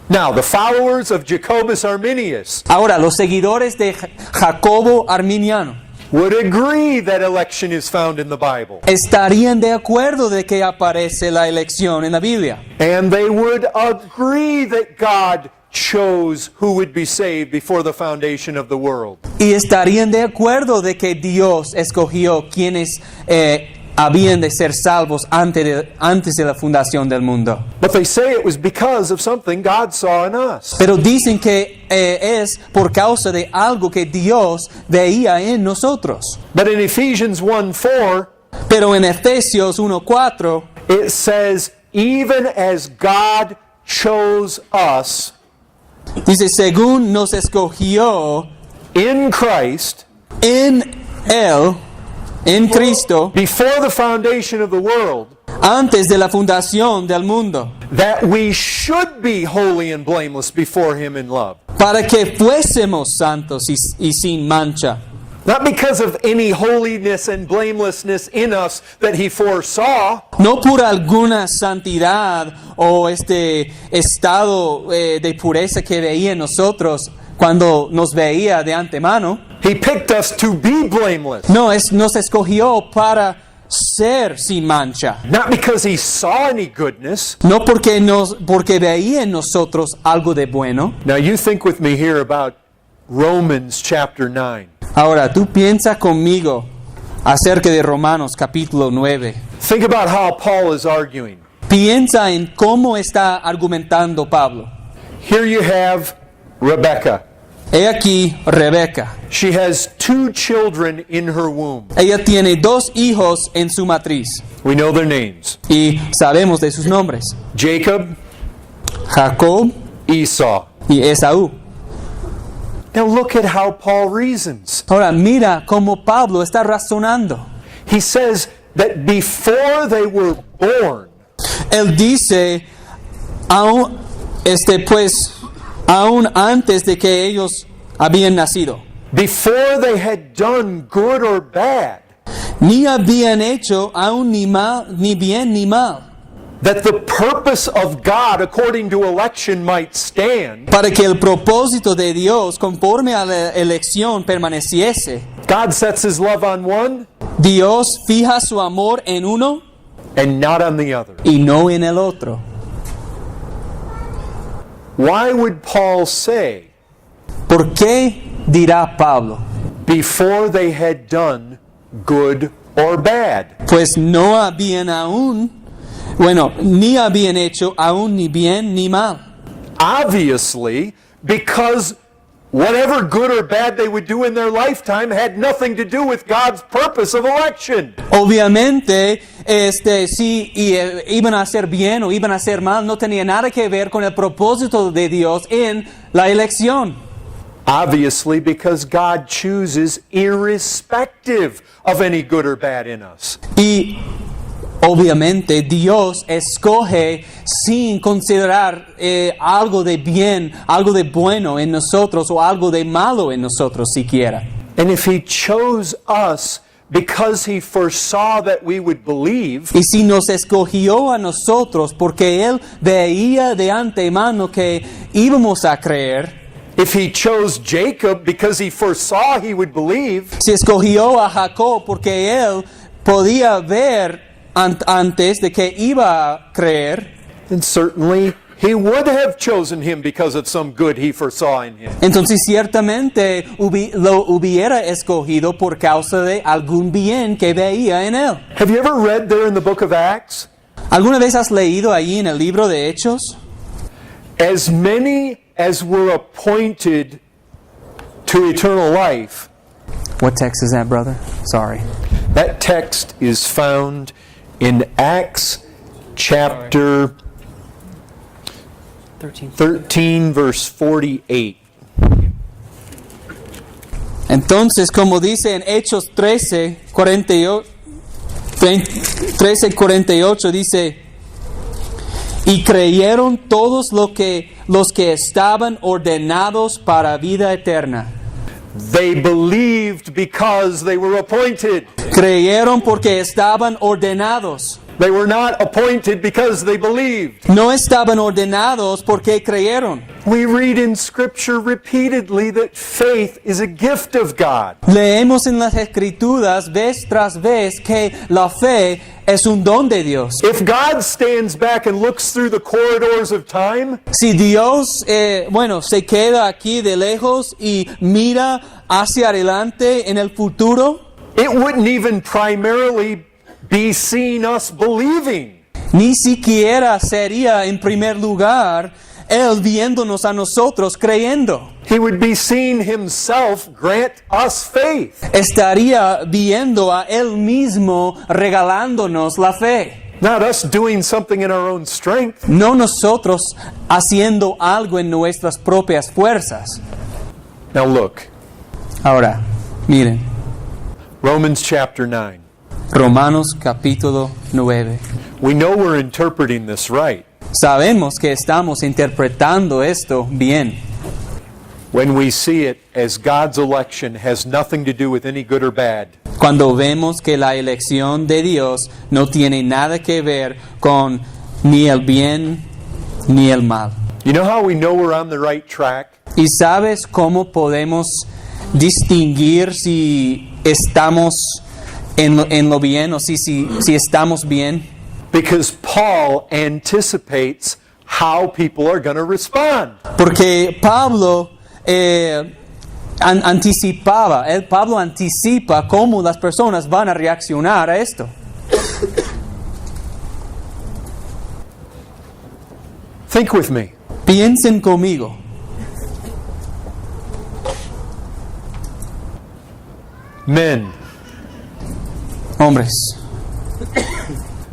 Now, the followers of Jacobus Arminius Ahora, los seguidores de Jacobo Arminiano would agree that election is found in the Bible. estarían de acuerdo de que aparece la elección en la Biblia. And they would agree that God chose who would be saved before the foundation of the world. Y estarían de acuerdo de que Dios escogió quienes habían de ser salvos antes de la fundación del mundo. But they say it was because of something God saw in us. Pero dicen que es por causa de algo que Dios veía en nosotros. But in Ephesians 1:4, Pero en Efesios 1:4 it says, even as God chose us dice, según nos escogió in Christ en Él, en Cristo, before the foundation of the world, antes de la fundación del mundo, that we should be holy and blameless before Him in love. para que fuésemos santos y sin mancha. Not because of any holiness and blamelessness in us that He foresaw, No por alguna santidad o este estado de pureza que veía en nosotros cuando nos veía de antemano. He picked us to be blameless. No, nos escogió para ser sin mancha. Not because He saw any goodness. No porque veía en nosotros algo de bueno. Now you think with me here about Romans chapter 9. Ahora, tú piensa conmigo acerca de Romanos capítulo 9. Think about how Paul is arguing. Piensa en cómo está argumentando Pablo. Here you have Rebecca. He aquí Rebeca. She has 2 children in her womb. Ella tiene 2 hijos en su matriz. We know their names. Y sabemos de sus nombres. Jacob Jacob Esau. y Esaú. Now look at how Paul reasons. Ahora mira cómo Pablo está razonando. He says that before they were born, Él dice, aún antes de que ellos habían nacido, before they had done good or bad, ni habían hecho aún ni bien ni mal, that the purpose of God according to election might stand, para que el propósito de Dios conforme a la elección permaneciese. God sets his love on one Dios fija su amor en uno and not on the other. y no en el otro. Why would Paul say, ¿Por qué dirá Pablo? before they had done good or bad? Pues no habían ni habían hecho aún ni bien ni mal. Obviously, because whatever good or bad they would do in their lifetime had nothing to do with God's purpose of election. Obviamente, si iban a hacer bien o iban a hacer mal, no tenía nada que ver con el propósito de Dios en la elección. Obviously, because God chooses irrespective of any good or bad in us. Y obviamente Dios escoge sin considerar algo de bien, algo de bueno en nosotros o algo de malo en nosotros siquiera. And if He chose us because He foresaw that we would believe, Y si nos escogió a nosotros porque Él veía de antemano que íbamos a creer, if He chose Jacob because He foresaw he would believe, si escogió a Jacob porque Él podía ver antes de que iba a creer, then certainly He would have chosen him because of some good He foresaw in him. entonces ciertamente lo hubiera escogido por causa de algún bien que veía en Él. Have you ever read there in the book of Acts? ¿Alguna vez has leído ahí en el libro de Hechos? As many as were appointed to eternal life. What text is that, brother? Sorry. That text is found in Acts chapter 13, verse 48. Entonces, como dice en Hechos 13:48, dice, y creyeron todos los que estaban ordenados para vida eterna. They believed because they were appointed. Creyeron porque estaban ordenados. They were not appointed because they believed. No estaban ordenados porque creyeron. We read in Scripture repeatedly that faith is a gift of God. Leemos en las Escrituras vez tras vez que la fe es un don de Dios. If God stands back and looks through the corridors of time, Si Dios, se queda aquí de lejos y mira hacia adelante en el futuro, it wouldn't even primarily be seen us believing. ni siquiera sería en primer lugar Él viéndonos a nosotros creyendo. He would be seeing Himself grant us faith. Estaría viendo a Él mismo regalándonos la fe. Not us doing something in our own strength. No nosotros haciendo algo en nuestras propias fuerzas. Now look, Ahora, miren, Romans chapter 9. Romanos capítulo 9. We know we're interpreting this right Sabemos que estamos interpretando esto bien when we see it as God's election has nothing to do with any good or bad. cuando vemos que la elección de Dios no tiene nada que ver con ni el bien ni el mal. You know how we know we're on the right track? ¿Y sabes cómo podemos distinguir si estamos en lo bien o si estamos bien? Because Paul anticipates how people are going to respond. Porque Pablo Pablo anticipa cómo las personas van a reaccionar a esto. Think with me. Piensen conmigo. Men, Hombres,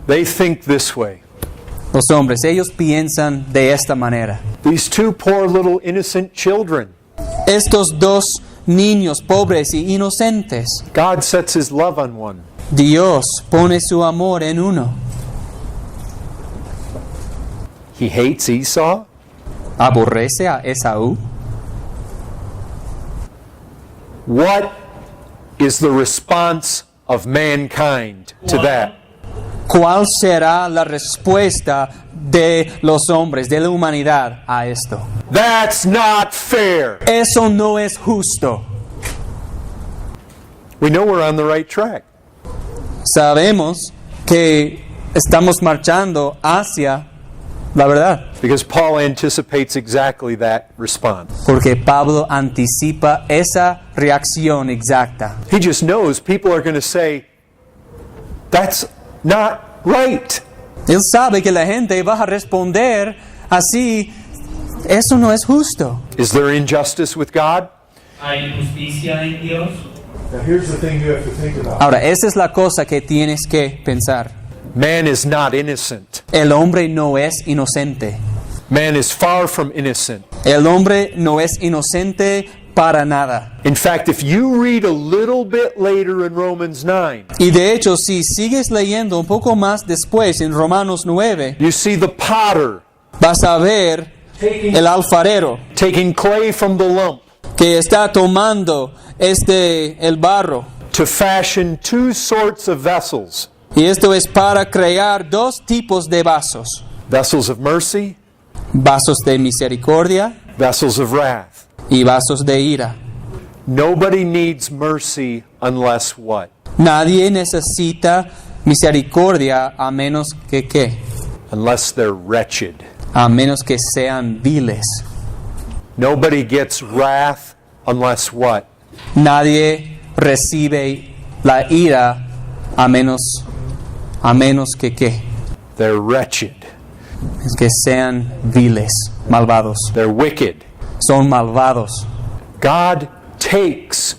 they think this way. Los hombres, ellos piensan de esta manera. These two poor little innocent children. Estos dos niños pobres y inocentes, God sets his love on one. Dios pone su amor en uno. He hates Esau. Aborrece a Esaú. What is the response of mankind to that? ¿Cuál será la respuesta de los hombres, de la humanidad a esto? That's not fair. Eso no es justo. We know we're on the right track. Sabemos que estamos marchando hacia la verdad, Because Paul anticipates exactly that response. porque Pablo anticipa esa reacción exacta. He just knows people are going to say, that's not right. Él sabe que la gente va a responder así, eso no es justo. Is there injustice with God? ¿Hay justicia en Dios? Now here's the thing you have to think about. Ahora, esa es la cosa que tienes que pensar. Man is not innocent. El hombre no es inocente. Man is far from innocent. El hombre no es inocente para nada. In fact, if you read a little bit later in Romans 9, Y de hecho, si sigues leyendo un poco más después en Romanos 9, you see the potter vas a ver el alfarero taking clay from the lump que está tomando el barro. to fashion two sorts of vessels. Y esto es para crear dos tipos de vasos. Vessels of mercy, Vasos de misericordia vessels of wrath. y vasos de ira. Nobody needs mercy unless what? Nadie necesita misericordia a menos que ¿qué? Unless they're wretched. A menos que sean viles. Nobody gets wrath unless what? Nadie recibe la ira a menos que ¿qué? They're wretched. Es que sean viles, malvados. They're wicked. Son malvados. God takes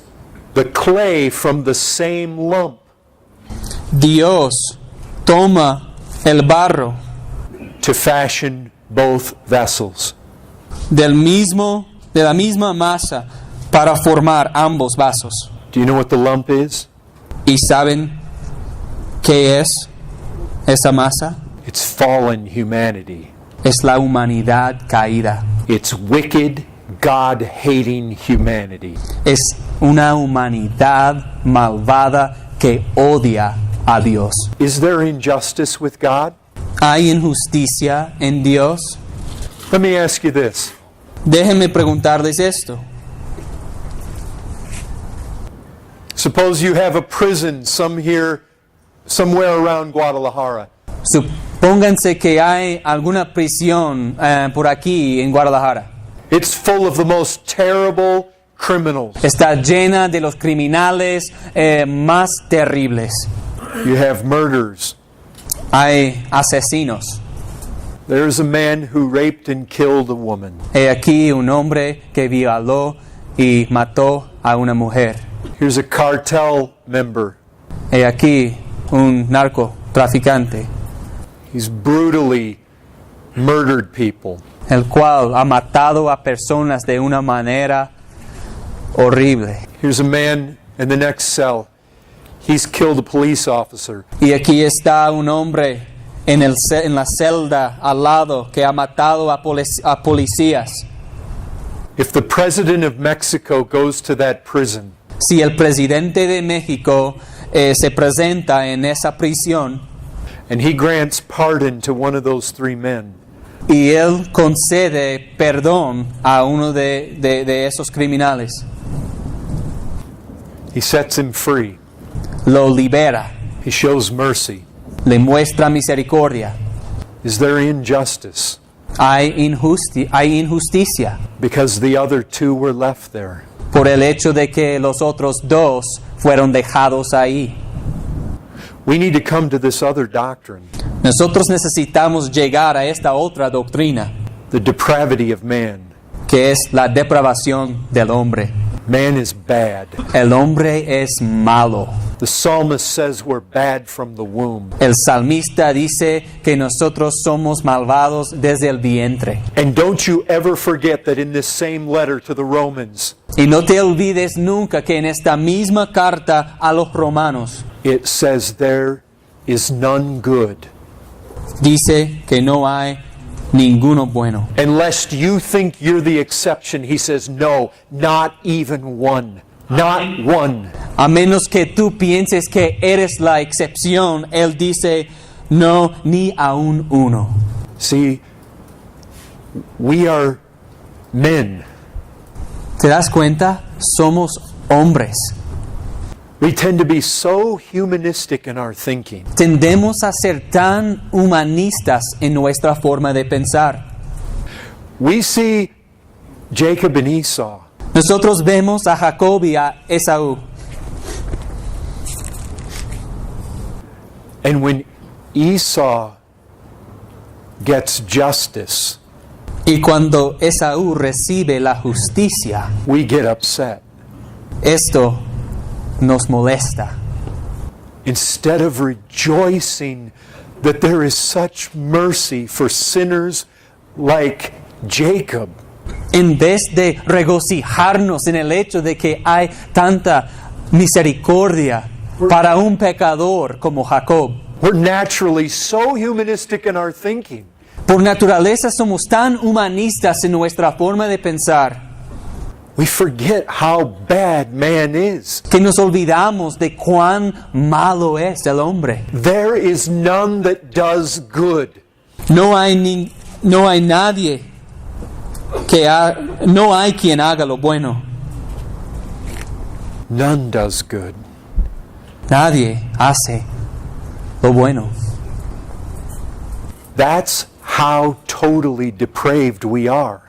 the clay from the same lump Dios toma el barro to fashion both vessels. de la misma masa para formar ambos vasos. Do you know what the lump is? ¿Y saben qué es esa masa? It's fallen humanity. Es la humanidad caída. It's wicked, God-hating humanity. Es una humanidad malvada que odia a Dios. Is there injustice with God? ¿Hay injusticia en Dios? Let me ask you this. Déjenme preguntarles esto. Suppose you have a prison somewhere around Guadalajara. Supónganse que hay alguna prisión por aquí en Guadalajara. It's full of the most terrible criminals. Está llena de los criminales más terribles. You have murders. Hay asesinos. There's a man who raped and killed a woman. He aquí un hombre que violó y mató a una mujer. Here's a cartel member. He aquí un narcotraficante, He's brutally murdered people. el cual ha matado a personas de una manera horrible. Here's a man in the next cell. He's killed a police officer. Y aquí está un hombre en la celda al lado que ha matado a policías. If the president of Mexico goes to that prison, Si el presidente de México se presenta en esa prisión and he grants pardon to one of those three men, y él concede perdón a uno de esos criminales, he sets him free. lo libera, He shows mercy. le muestra misericordia. Is there injustice? Hay injusticia Because the other two were left there. por el hecho de que los otros dos fueron dejados ahí. We need to come to this other doctrine, Nosotros necesitamos llegar a esta otra doctrina, the depravity of man. que es la depravación del hombre. Man is bad. El hombre es malo. The psalmist says we're bad from the womb. El salmista dice que nosotros somos malvados desde el vientre. And don't you ever forget that in this same letter to the Romans, Y no te olvides nunca que en esta misma carta a los romanos it says there is none good. dice que no hay ninguno bueno. And lest you think you're the exception, he says, no, not even one. Not one. A menos que tú pienses que eres la excepción, él dice, no, ni aún uno. See, we are men. ¿Te das cuenta? Somos hombres. We tend to be so humanistic in our thinking. Tendemos a ser tan humanistas en nuestra forma de pensar. We see Jacob and Esau. Nosotros vemos a Jacob y a Esaú. And when Esau gets justice, Y cuando Esaú recibe la justicia, we get upset. esto nos molesta. Instead of rejoicing that there is such mercy for sinners like Jacob, En vez de regocijarnos en el hecho de que hay tanta misericordia para un pecador como Jacob. we're naturally so humanistic in our thinking. Por naturaleza somos tan humanistas en nuestra forma de pensar We forget how bad man is. que nos olvidamos de cuán malo es el hombre. There is none that does good. No hay nadie no hay quien haga lo bueno. None does good. Nadie hace lo bueno. That's how totally depraved we are.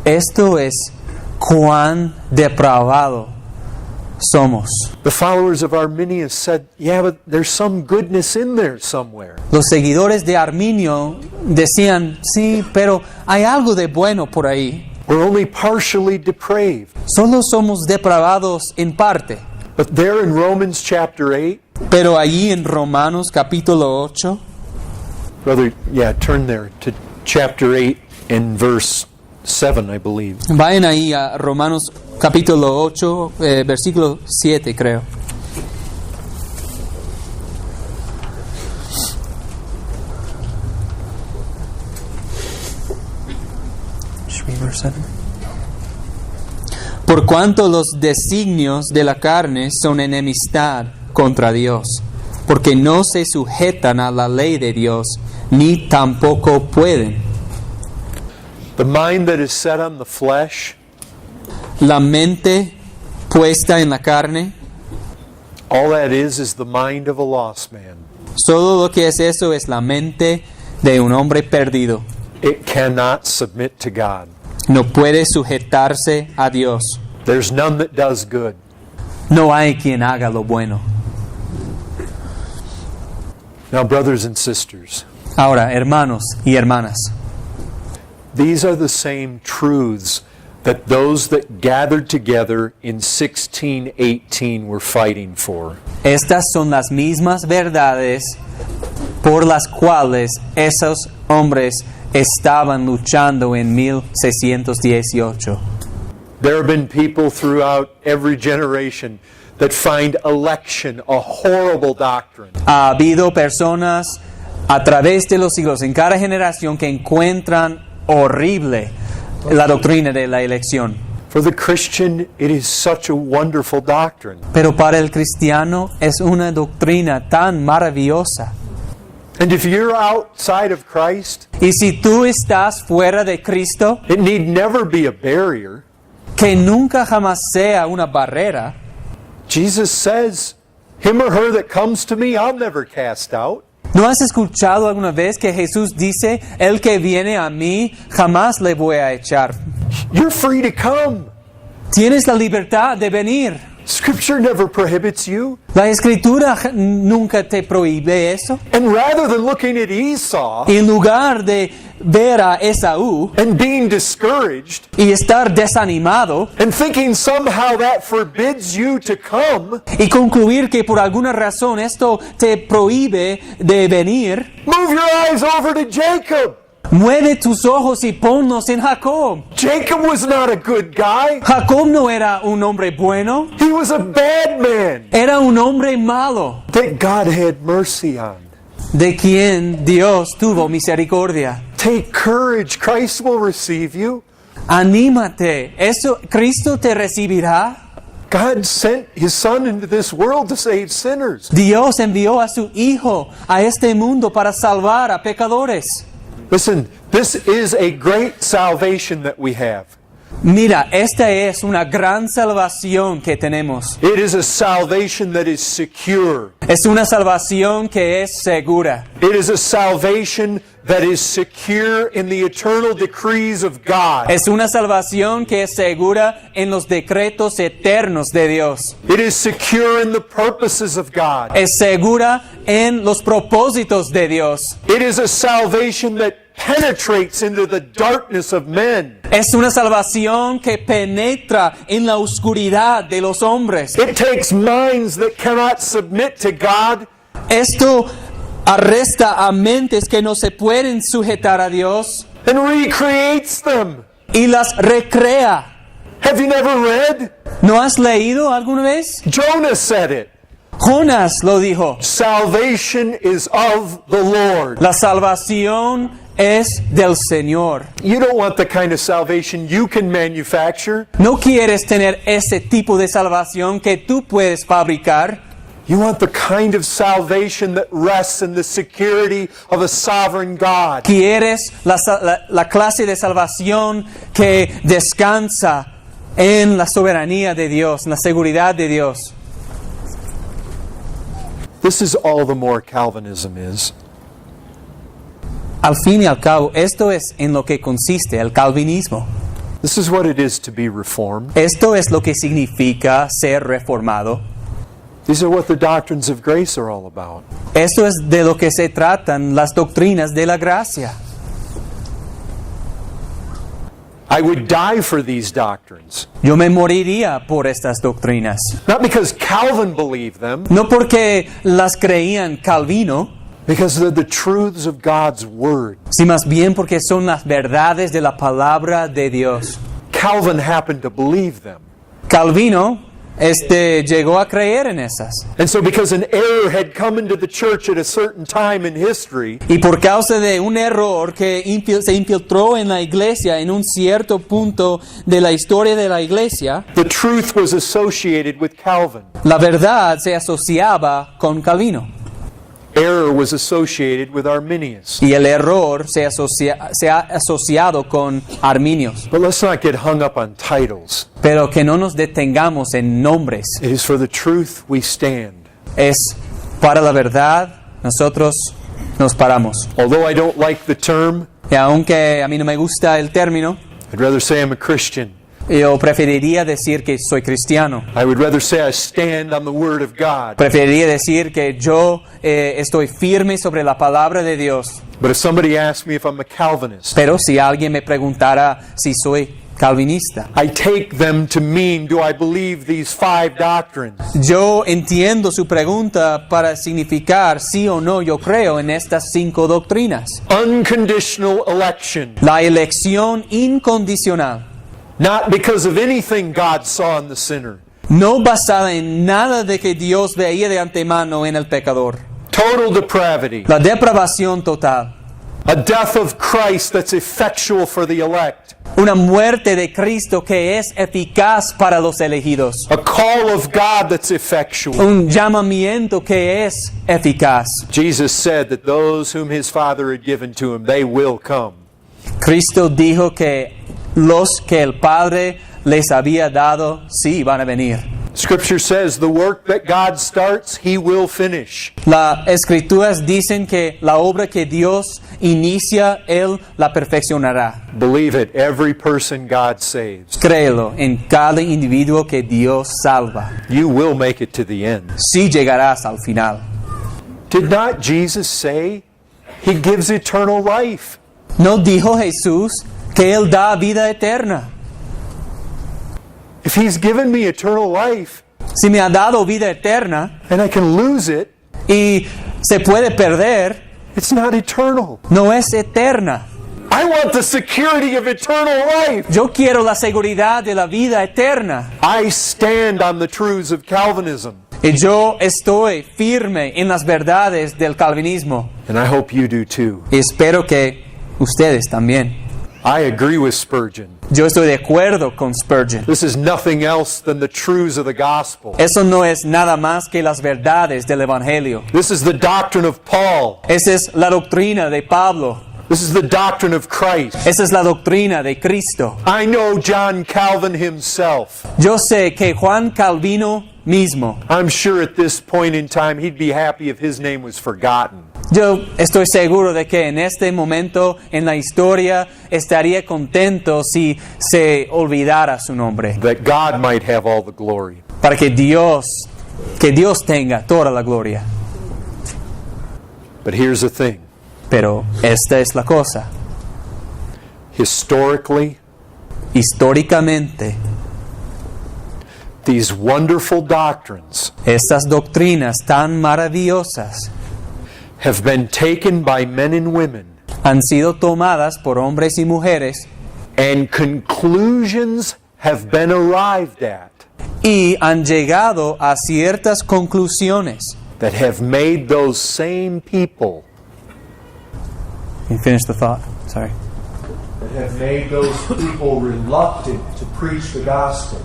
Esto es cuán depravado somos. The followers of Arminius said, yeah, but there's some goodness in there somewhere. Los seguidores de Arminio decían, sí, pero hay algo de bueno por ahí. We're only partially depraved. Solo somos depravados en parte. But there in Romans chapter 8, Pero allí en Romanos capítulo 8, brother, turn there to chapter 8 and verse 7, I believe. vayan ahí a Romanos capítulo 8, versículo 7 creo. Por cuanto los designios de la carne son enemistad contra Dios, porque no se sujetan a la ley de Dios, ni tampoco pueden. The mind that is set on the flesh, La mente puesta en la carne, all that is the mind of a lost man. solo lo que es eso es la mente de un hombre perdido. It cannot submit to God. No puede sujetarse a Dios. There's none that does good. No hay quien haga lo bueno. Now, brothers and sisters, Ahora, hermanos y hermanas, these are the same truths that those that gathered together in 1618 were fighting for. estas son las mismas verdades por las cuales esos hombres estaban luchando en 1618. There have been people throughout every generation that find election a horrible doctrine. Ha habido personas a través de los siglos en cada generación que encuentran horrible la doctrina de la elección. For the Christian, it is such a wonderful doctrine. Pero para el cristiano es una doctrina tan maravillosa. And if you're outside of Christ, Y si tú estás fuera de Cristo, it need never be a barrier. que nunca jamás sea una barrera. Jesus says, him or her that comes to me, I'll never cast out. ¿No has escuchado alguna vez que Jesús dice, el que viene a mí, jamás le voy a echar? You're free to come. Tienes la libertad de venir. Scripture never prohibits you. La Escritura nunca te prohíbe eso. And rather than looking at Esau En lugar de ver a Esaú and being discouraged y estar desanimado and thinking somehow that forbids you to come, y concluir que por alguna razón esto te prohíbe de venir, move your eyes over to Jacob. mueve tus ojos y ponlos en Jacob. Jacob was not a good guy. Jacob no era un hombre bueno, He was a bad man era un hombre malo, that God had mercy on. de quien Dios tuvo misericordia. Take courage. Christ will receive you. Anímate, eso Cristo te recibirá. God sent His Son into this world to save sinners. Dios envió a su Hijo a este mundo para salvar a pecadores. Listen, this is a great salvation that we have. Mira, esta es una gran salvación que tenemos. It is a salvation that is secure. Es una salvación que es segura. It is a salvation that is secure in the eternal decrees of God. Es una salvación que es segura en los decretos eternos de Dios. It is secure in the purposes of God. Es segura en los propósitos de Dios. It is a salvation that penetrates into the darkness of men. Es una salvación que penetra en la oscuridad de los hombres. It takes minds that cannot submit to God Esto arresta a mentes que no se pueden sujetar a Dios and recreates them. y las recrea. Have you never read? ¿No has leído alguna vez? Jonah said it. Jonás lo dijo. Salvation is of the Lord. La salvación es del Señor. You don't want the kind of salvation you can manufacture. No quieres tener ese tipo de salvación que tú puedes fabricar. You want the kind of salvation that rests in the security of a sovereign God. Quieres la clase de salvación que descansa en la soberanía de Dios, en la seguridad de Dios. This is all the more Calvinism is. Al fin y al cabo, esto es en lo que consiste el calvinismo. This is what it is to be reformed. Esto es lo que significa ser reformado. These are what the doctrines of grace are all about. Esto es de lo que se tratan las doctrinas de la gracia. I would die for these doctrines. Yo me moriría por estas doctrinas. Not because Calvin believed them, No porque las creían Calvino, because they're the truths of God's Word. sino más bien porque son las verdades de la palabra de Dios. Calvin happened to believe them. Calvino llegó a creer en esas. And so because an error had come into the church at a certain time in history, Y por causa de un error que se infiltró en la iglesia en un cierto punto de la historia de la iglesia, the truth was associated with Calvin. la verdad se asociaba con Calvino. Error was associated with Arminius. Y el error se ha asociado con Arminios. But let's not get hung up on titles. Pero que no nos detengamos en nombres. It is for the truth we stand. Es para la verdad, nosotros nos paramos. Although I don't like the term, Y aunque a mí no me gusta el término, I'd rather say I'm a Christian. yo preferiría decir que soy cristiano. I would rather say I stand on the Word of God. Preferiría decir que yo estoy firme sobre la palabra de Dios. But if somebody asks me if I'm a Calvinist, Pero si alguien me preguntara si soy calvinista, I take them to mean, do I believe these 5 doctrines? yo entiendo su pregunta para significar sí o no yo creo en estas 5 doctrinas. Unconditional election, La elección incondicional, not because of anything God saw in the sinner. no basada en nada de que Dios veía de antemano en el pecador. Total depravity, La depravación total. a death of Christ that's effectual for the elect, Una muerte de Cristo que es eficaz para los elegidos. a call of God that's effectual. Un llamamiento que es eficaz. Jesus said that those whom His Father had given to Him, they will come. Cristo dijo que los que el Padre les había dado, sí van a venir. Scripture says the work that God starts, He will finish. Las escrituras dicen que la obra que Dios inicia, Él la perfeccionará. Believe it, every person God saves. Créelo en cada individuo que Dios salva. You will make it to the end. Sí llegarás al final. Did not Jesus say He gives eternal life? ¿No dijo Jesús que Él da vida eterna? If He's given me eternal life Si me ha dado vida eterna and I can lose it, y se puede perder, it's not eternal. no es eterna. I want the security of eternal life. Yo quiero la seguridad de la vida eterna. I stand on the truths of Calvinism, Y yo estoy firme en las verdades del calvinismo. and I hope you do too. Y espero que ustedes también. I agree with Spurgeon. Yo estoy de acuerdo con Spurgeon. This is nothing else than the truths of the gospel. Eso no es nada más que las verdades del Evangelio. This is the doctrine of Paul. Esa es la doctrina de Pablo. This is the doctrine of Christ. Esa es la doctrina de Cristo. I know John Calvin himself. Yo sé que Juan Calvino mismo, I'm sure at this point in time he'd be happy if his name was forgotten. yo estoy seguro de que en este momento en la historia estaría contento si se olvidara su nombre. That God might have all the glory. Para que Dios tenga toda la gloria. But here's the thing. Pero esta es la cosa. Historically, Históricamente, these wonderful doctrines estas doctrinas tan maravillosas have been taken by men and women, han sido tomadas por hombres y mujeres and conclusions have been arrived at y han llegado a ciertas conclusiones. that have made those same people Can you finish the thought? Sorry. That have made those people reluctant to preach the gospel.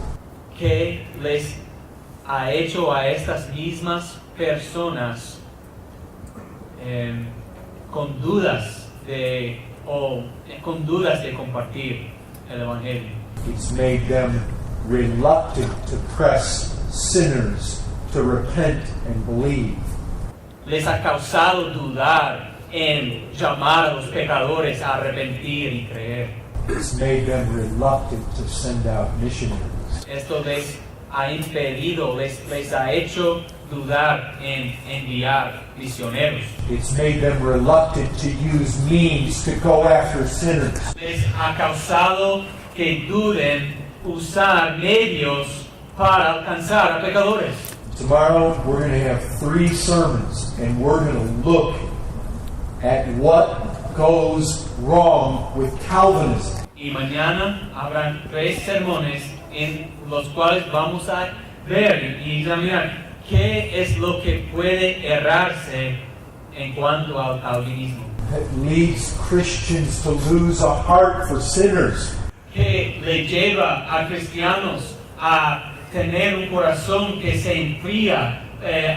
que les ha hecho a estas mismas personas con dudas de compartir el evangelio. It's made them reluctant to press sinners to repent and believe. Les ha causado dudar en llamar a los pecadores a arrepentir y creer. It's made them reluctant to send out missionaries. Esto les ha impedido, les ha hecho dudar en enviar misioneros. It's made them reluctant to use means to go after sinners. Les ha causado que duden usar medios para alcanzar a pecadores. Tomorrow we're going to have 3 sermons and we're going to look at what goes wrong with Calvinism. Y mañana habrán 3 sermones en los cuales vamos a ver y examinar qué es lo que puede errarse en cuanto al calvinismo. That leads Christians to lose a heart for sinners. Que le lleva a cristianos a tener un corazón que se enfría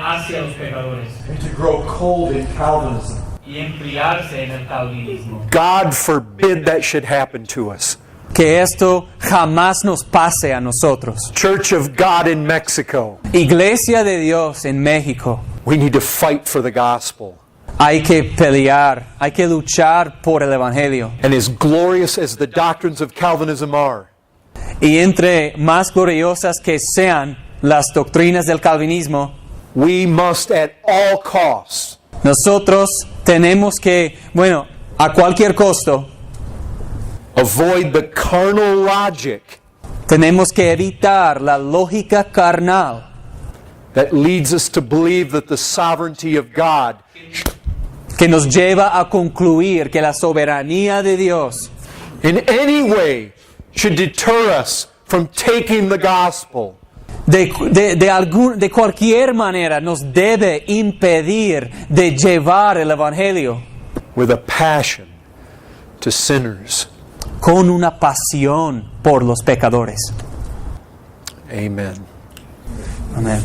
hacia los pecadores And to grow cold in Calvinism. y enfriarse en el calvinismo. God forbid that should happen to us. Que esto jamás nos pase a nosotros. Church of God in Mexico, Iglesia de Dios en México, we need to fight for the gospel. hay que pelear, hay que luchar por el Evangelio. And as glorious as the doctrines of Calvinism are, Y entre más gloriosas que sean las doctrinas del calvinismo, we must at all costs nosotros tenemos que, a cualquier costo, avoid the carnal logic tenemos que evitar la lógica carnal that leads us to believe that the sovereignty of God que nos lleva a concluir que la soberanía de Dios in any way should deter us from taking the gospel. de cualquier manera nos debe impedir de llevar el Evangelio With a passion to sinners. con una pasión por los pecadores. Amen. Amén.